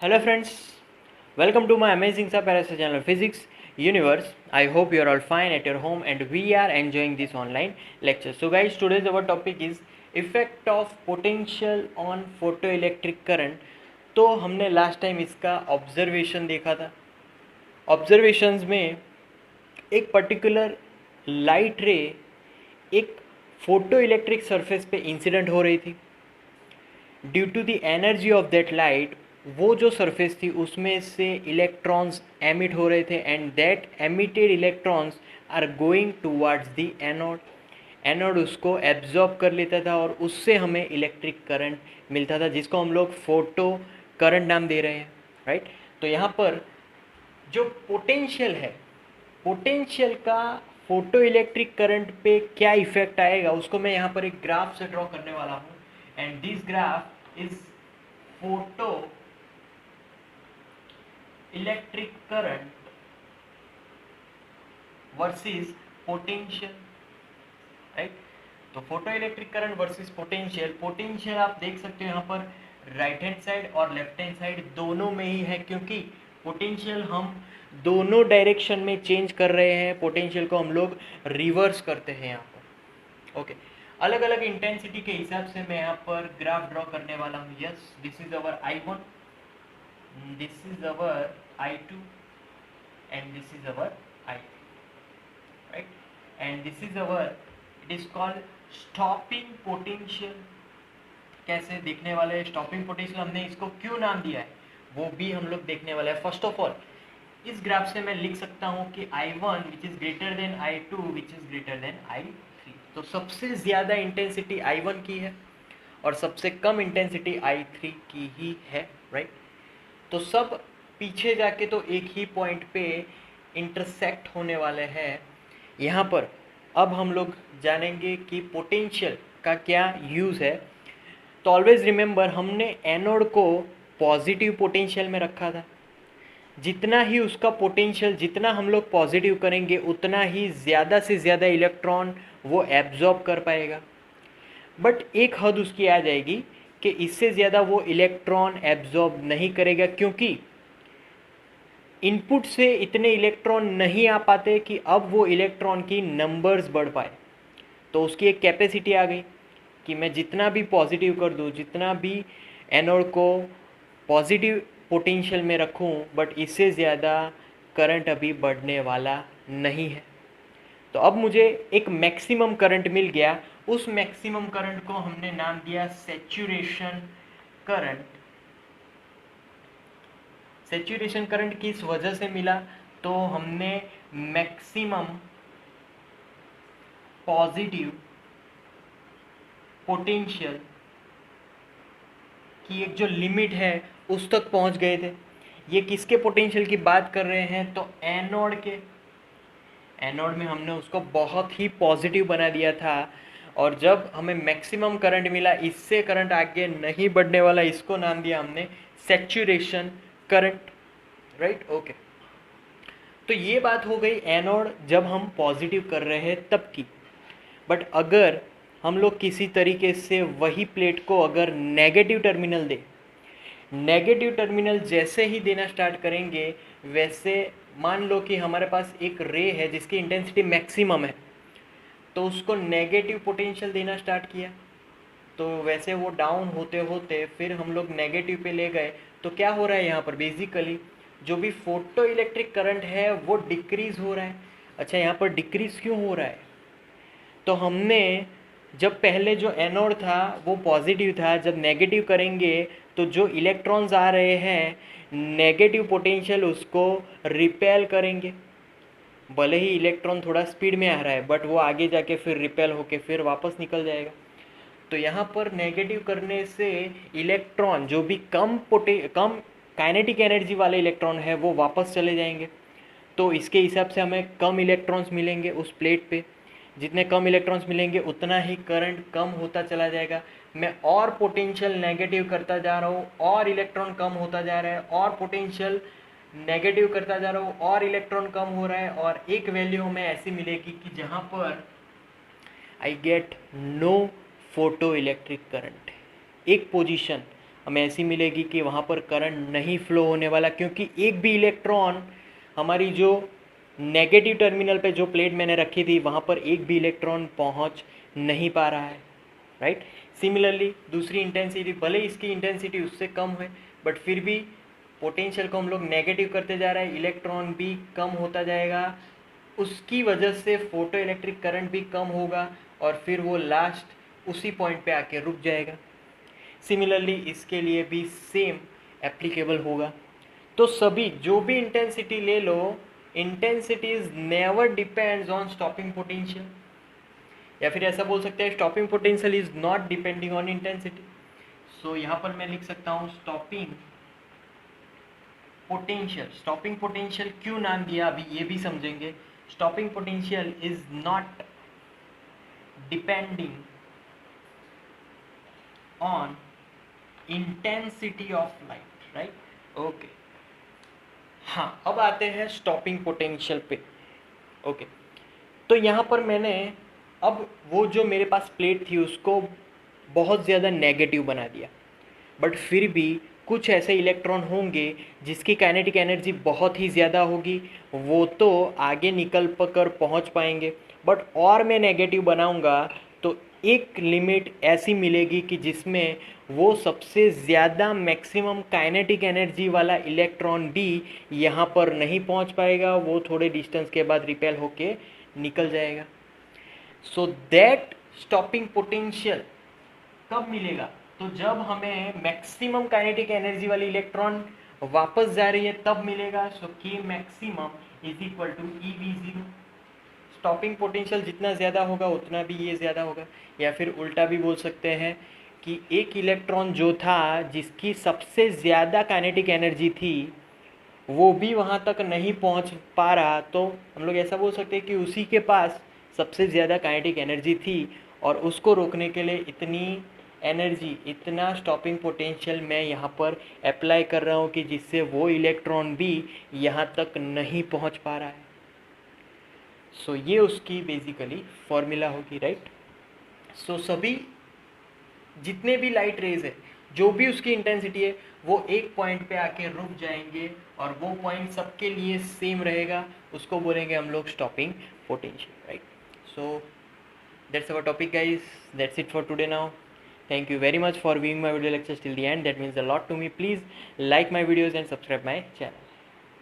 Hello friends, welcome to my amazing sub-parasite channel Physics Universe. I hope you are all fine at your home and we are enjoying this online lecture. So guys, today's our topic is effect of potential on photoelectric current. तो हमने last time इसका observation देखा था. Observations में एक particular light ray एक photo electric surface पे incident हो रही थी. Due to the energy of that light वो जो सरफेस थी उसमें से इलेक्ट्रॉन्स एमिट हो रहे थे and that emitted electrons are going towards the anode. Anode उसको एब्जॉर्ब कर लेता था और उससे हमें इलेक्ट्रिक करंट मिलता था जिसको हम लोग फोटो करंट नाम दे रहे हैं, राइट. तो यहाँ पर जो पोटेंशियल है, पोटेंशियल का फोटो इलेक्ट्रिक करंट पे क्या इफेक्ट आएगा उसको मैं यहाँ पर एक ग्राफ से ड्रॉ करने वाला हूँ. And this graph is photo electric current versus potential, right. तो photo electric current versus potential. Potential आप देख सकते हो यहाँ पर राइट हैंड साइड और लेफ्ट हैंड साइड दोनों में ही है, क्योंकि पोटेंशियल हम दोनों डायरेक्शन में चेंज कर रहे हैं. पोटेंशियल को हम लोग रिवर्स करते हैं यहाँ पर, ओके. अलग अलग इंटेंसिटी के हिसाब से मैं यहाँ पर ग्राफ ड्रॉ करने वाला हूँ. Yes, this is our I1, this is our I2 and this is our I3, right. And this is our, it is called stopping potential. कैसे देखने वाले हैं स्टॉपिंग पोटेंशियल, हमने इसको क्यों नाम दिया है वो भी हम लोग देखने वाले हैं. फर्स्ट ऑफ ऑल इस ग्राफ से मैं लिख सकता हूँ कि I1 which is greater than I2 which is greater than I3. तो सबसे ज़्यादा इंटेंसिटी I1 की है और सबसे कम इंटेंसिटी I3 की ही है, राइट. तो सब पीछे जाके तो एक ही पॉइंट पे इंटरसेक्ट होने वाले हैं. यहाँ पर अब हम लोग जानेंगे कि पोटेंशियल का क्या यूज़ है. तो ऑलवेज रिमेंबर, हमने एनोड को पॉजिटिव पोटेंशियल में रखा था. जितना ही उसका पोटेंशियल, जितना हम लोग पॉजिटिव करेंगे उतना ही ज़्यादा से ज़्यादा इलेक्ट्रॉन वो एब्जॉर्ब कर पाएगा. बट एक हद उसकी आ जाएगी कि इससे ज़्यादा वो इलेक्ट्रॉन एब्जॉर्ब नहीं करेगा, क्योंकि इनपुट से इतने इलेक्ट्रॉन नहीं आ पाते कि अब वो इलेक्ट्रॉन की नंबर्स बढ़ पाए. तो उसकी एक कैपेसिटी आ गई कि मैं जितना भी पॉजिटिव कर दूँ, जितना भी एनोड को पॉजिटिव पोटेंशियल में रखूं, बट इससे ज़्यादा करंट अभी बढ़ने वाला नहीं है. तो अब मुझे एक मैक्सिमम करंट मिल गया. उस मैक्सिमम करंट को हमने नाम दिया सैचुरेशन करंट. सैचुरेशन करंट किस वजह से मिला, तो हमने मैक्सिमम पॉजिटिव पोटेंशियल की एक जो लिमिट है उस तक पहुंच गए थे. ये किसके पोटेंशियल की बात कर रहे हैं, तो एनोड के. एनोड में हमने उसको बहुत ही पॉजिटिव बना दिया था और जब हमें मैक्सिमम करंट मिला, इससे करंट आगे नहीं बढ़ने वाला, इसको नाम दिया हमने सैचुरेशन करंट, राइट, ओके. तो ये बात हो गई एनोड जब हम पॉजिटिव कर रहे हैं तब की. बट अगर हम लोग किसी तरीके से वही प्लेट को अगर नेगेटिव टर्मिनल दे, नेगेटिव टर्मिनल जैसे ही देना स्टार्ट करेंगे, वैसे मान लो कि हमारे पास एक रे है जिसकी इंटेंसिटी मैक्सिमम है, तो उसको नेगेटिव पोटेंशियल देना स्टार्ट किया, तो वैसे वो डाउन होते होते फिर हम लोग नेगेटिव पे ले गए. तो क्या हो रहा है यहाँ पर, बेसिकली जो भी फोटो इलेक्ट्रिक करंट है वो डिक्रीज़ हो रहा है. अच्छा, यहाँ पर डिक्रीज़ क्यों हो रहा है, तो हमने जब पहले जो एनोड था वो पॉजिटिव था, जब नेगेटिव करेंगे तो जो इलेक्ट्रॉन्स आ रहे हैं नेगेटिव पोटेंशियल उसको रिपेल करेंगे. भले ही इलेक्ट्रॉन थोड़ा स्पीड में आ रहा है बट वो आगे जाके फिर रिपेल होके फिर वापस निकल जाएगा. तो यहाँ पर नेगेटिव करने से इलेक्ट्रॉन जो भी कम काइनेटिक एनर्जी वाले इलेक्ट्रॉन है वो वापस चले जाएंगे. तो इसके हिसाब से हमें कम इलेक्ट्रॉन्स मिलेंगे उस प्लेट पे. जितने कम इलेक्ट्रॉन्स मिलेंगे उतना ही करंट कम होता चला जाएगा. मैं और पोटेंशियल नेगेटिव करता जा रहा हूँ और इलेक्ट्रॉन कम होता जा रहा है, और पोटेंशियल नेगेटिव करता जा रहा हूँ और इलेक्ट्रॉन कम हो रहा है, और एक वैल्यू हमें ऐसी मिलेगी कि जहाँ पर I get no photo electric current. एक पोजीशन हमें ऐसी मिलेगी कि वहाँ पर करंट नहीं फ्लो होने वाला, क्योंकि एक भी इलेक्ट्रॉन हमारी जो नेगेटिव टर्मिनल पे जो प्लेट मैंने रखी थी वहाँ पर एक भी इलेक्ट्रॉन पहुँच नहीं पा रहा है, राइट। सिमिलरली दूसरी इंटेंसिटी, भले इसकी इंटेंसिटी उससे कम है बट फिर भी पोटेंशियल को हम लोग नेगेटिव करते जा रहे हैं, इलेक्ट्रॉन भी कम होता जाएगा, उसकी वजह से फोटो इलेक्ट्रिक करंट भी कम होगा और फिर वो लास्ट उसी पॉइंट पे आके रुक जाएगा। सिमिलरली इसके लिए भी सेम एप्लीकेबल होगा। तो सभी जो भी इंटेंसिटी ले लो, intensity is never depends on stopping potential, या फिर ऐसा बोल सकते हैं stopping potential is not depending on intensity. So यहाँ पर मैं लिख सकता हूँ स्टॉपिंग पोटेंशियल। स्टॉपिंग पोटेंशियल क्यों नाम दिया अभी ये भी समझेंगे। Stopping potential is not depending on intensity of light, right. Okay, हाँ अब आते हैं स्टॉपिंग पोटेंशियल पे। ओके, तो यहाँ पर मैंने अब वो जो मेरे पास प्लेट थी उसको बहुत ज़्यादा नेगेटिव बना दिया, बट फिर भी कुछ ऐसे इलेक्ट्रॉन होंगे जिसकी काइनेटिक एनर्जी बहुत ही ज़्यादा होगी, वो तो आगे निकल कर पहुँच पाएंगे, बट और मैं नेगेटिव बनाऊंगा तो एक लिमिट ऐसी मिलेगी कि जिसमें वो सबसे ज़्यादा मैक्सिमम काइनेटिक एनर्जी वाला इलेक्ट्रॉन भी यहाँ पर नहीं पहुँच पाएगा, वो थोड़े डिस्टेंस के बाद रिपेल होके निकल जाएगा। सो दैट स्टॉपिंग पोटेंशियल कब मिलेगा, तो जब हमें मैक्सिमम काइनेटिक एनर्जी वाली इलेक्ट्रॉन वापस जा रही है तब मिलेगा। So K maximum is equal to EV0। Stopping potential जितना ज़्यादा होगा उतना भी ये ज़्यादा होगा, या फिर उल्टा भी बोल सकते हैं कि एक इलेक्ट्रॉन जो था जिसकी सबसे ज़्यादा काइनेटिक एनर्जी थी वो भी वहाँ तक नहीं पहुँच पा रहा, तो हम लोग ऐसा बोल सकते हैं कि उसी के पास सबसे ज़्यादा काइनेटिक एनर्जी थी और उसको रोकने के लिए इतनी एनर्जी, इतना स्टॉपिंग पोटेंशियल मैं यहाँ पर अप्लाई कर रहा हूँ कि जिससे वो इलेक्ट्रॉन भी यहाँ तक नहीं पहुँच पा रहा है। सो ये उसकी बेसिकली फॉर्मूला होगी, राइट। सो सभी जितने भी लाइट रेज है, जो भी उसकी इंटेंसिटी है, वो एक पॉइंट पे आके रुक जाएंगे और वो पॉइंट सबके लिए सेम रहेगा, उसको बोलेंगे हम लोग stopping potential, right. So that's our topic guys, that's it for today now. Thank you very much for viewing my video lectures till the end. That means a lot to me. Please like my videos and subscribe my channel.